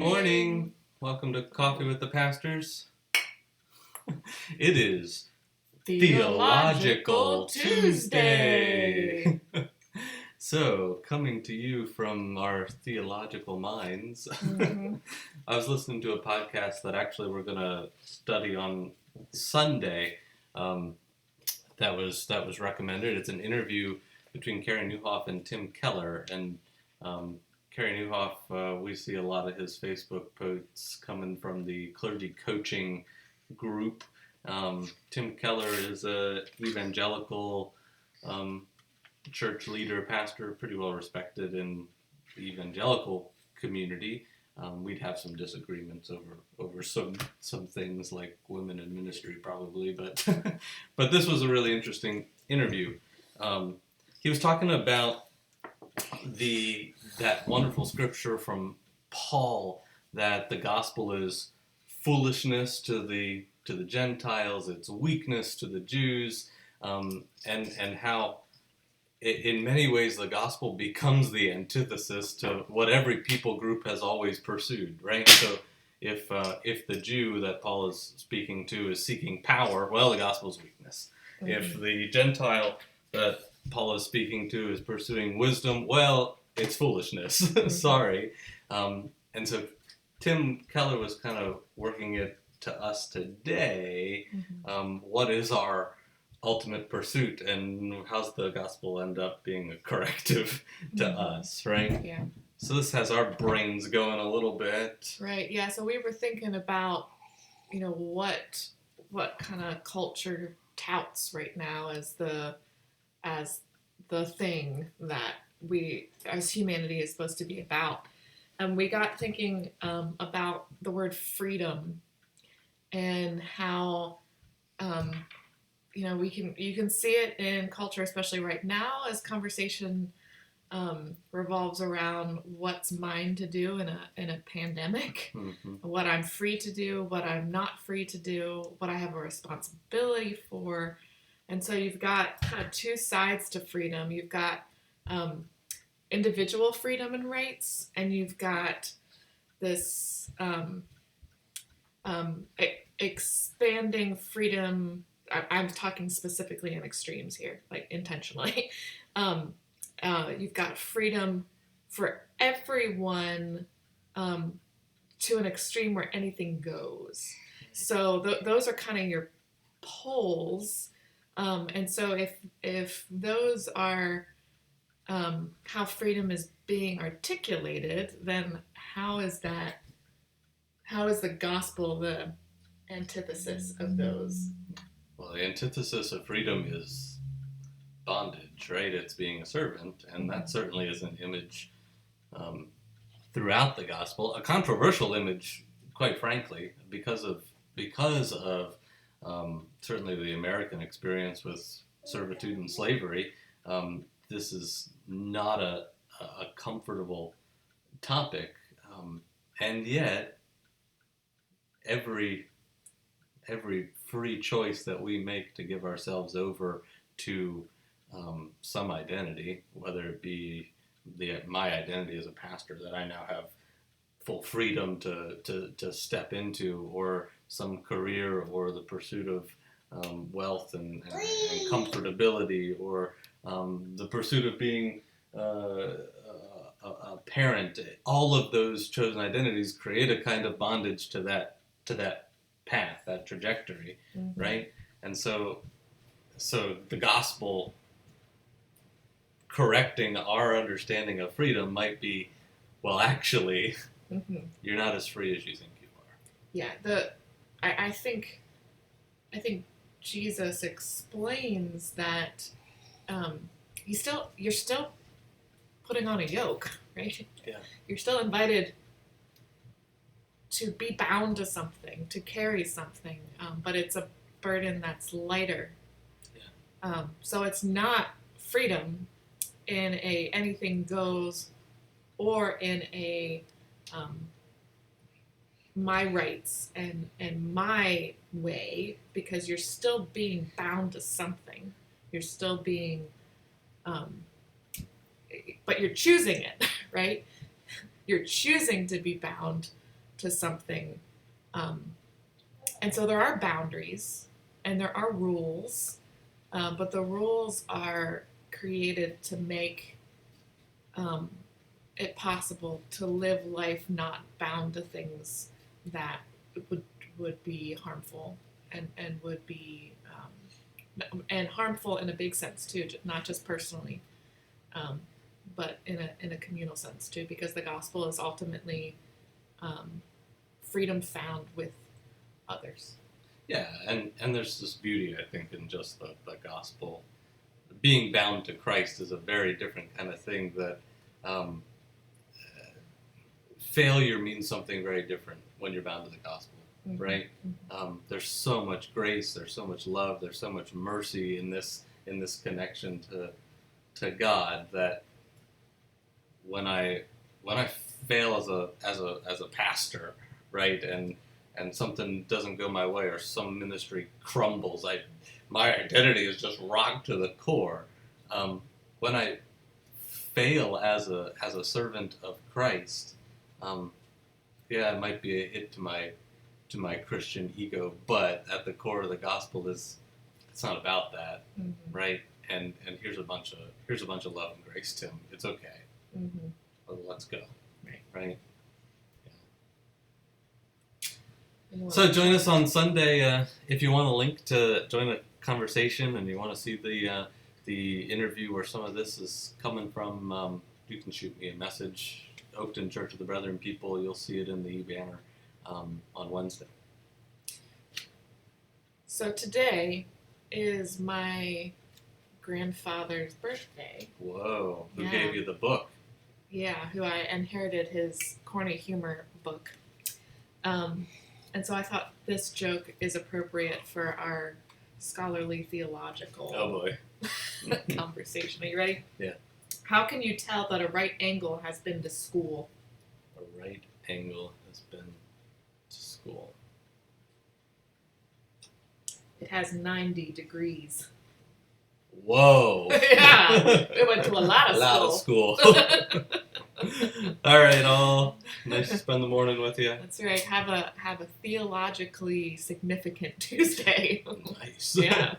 Morning. Welcome to Coffee with the Pastors. It is Theological Tuesday. So, coming to you from our theological minds, I was listening to a podcast that actually we're going to study on Sunday. That was recommended. It's an interview between Carey Nieuwhof and Tim Keller, and Carey Nieuwhof, we see a lot of his Facebook posts coming from the clergy coaching group. Tim Keller is an evangelical church leader, pastor, pretty well respected in the evangelical community. We'd have some disagreements over some things like women in ministry, probably, but but this was a really interesting interview. He was talking about that wonderful scripture from Paul that the gospel is foolishness to the Gentiles, it's weakness to the Jews, and how in many ways the gospel becomes the antithesis to what every people group has always pursued, right? So if the Jew that Paul is speaking to is seeking power, well, the gospel is weakness. Mm-hmm. If the Gentile that Paul is speaking to is pursuing wisdom, well, it's foolishness. Mm-hmm. Sorry. And so Tim Keller was kind of working it to us today. Mm-hmm. What is our ultimate pursuit, and how's the gospel end up being a corrective to mm-hmm. us, right? Yeah. So this has our brains going a little bit. Right, yeah. So we were thinking about, what kind of culture touts right now as the thing that we as humanity is supposed to be about. And we got thinking about the word freedom and how you can see it in culture, especially right now, as conversation revolves around what's mine to do in a pandemic, mm-hmm. what I'm free to do, what I'm not free to do, what I have a responsibility for. And so you've got kind of two sides to freedom. You've got individual freedom and rights, and you've got this expanding freedom. I'm talking specifically in extremes here, like intentionally. You've got freedom for everyone to an extreme where anything goes. So those are kind of your poles. And so if those are how freedom is being articulated, then how is the gospel the antithesis of those? Well, the antithesis of freedom is bondage, right? It's being a servant, and that certainly is an image throughout the gospel, a controversial image, quite frankly, because of certainly the American experience with servitude and slavery. This is not a comfortable topic, and yet every free choice that we make to give ourselves over to some identity, whether it be my identity as a pastor that I now have full freedom to step into, or some career, or the pursuit of wealth and comfortability, or the pursuit of being a parent. All of those chosen identities create a kind of bondage to that path, that trajectory, mm-hmm. right? And so the gospel correcting our understanding of freedom might be, well, actually, mm-hmm. you're not as free as you think you are. Yeah, I think Jesus explains that you're still putting on a yoke, right? Yeah. You're still invited to be bound to something, to carry something, but it's a burden that's lighter. Yeah. So it's not freedom in a anything goes, or in a my rights and my way, because you're still being bound to something. You're still being, but you're choosing it, right? You're choosing to be bound to something. And so there are boundaries and there are rules, but the rules are created to make it possible to live life not bound to things that would be harmful and would be and harmful in a big sense too, not just personally, but in a communal sense too, because the gospel is ultimately freedom found with others. Yeah, and there's this beauty, I think, in just the gospel. Being bound to Christ is a very different kind of thing. That failure means something very different when you're bound to the gospel, mm-hmm. right? Mm-hmm. There's so much grace, there's so much love, there's so much mercy in this connection to God, that when I fail as a pastor, right, and something doesn't go my way, or some ministry crumbles, my identity is just rocked to the core. When I fail as a servant of Christ, it might be a hit to my Christian ego, but at the core of the gospel it's not about that, mm-hmm. right? And here's a bunch of love and grace, Tim. It's okay. Mm-hmm. Well, let's go, right? Yeah. So join us on Sunday if you want a link to join a conversation and you want to see the interview where some of this is coming from. You can shoot me a message. Oakton Church of the Brethren people. You'll see it in the banner on Wednesday. So today is my grandfather's birthday. Whoa! Who gave you the book? Yeah, who I inherited his corny humor book. And so I thought this joke is appropriate for our scholarly theological conversation. Are you ready? Yeah. How can you tell that a right angle has been to school? A right angle has been to school. It has 90 degrees. Whoa. Yeah. We went to a lot of school. All right, all. Nice to spend the morning with you. That's right. Have a theologically significant Tuesday. Nice. Yeah.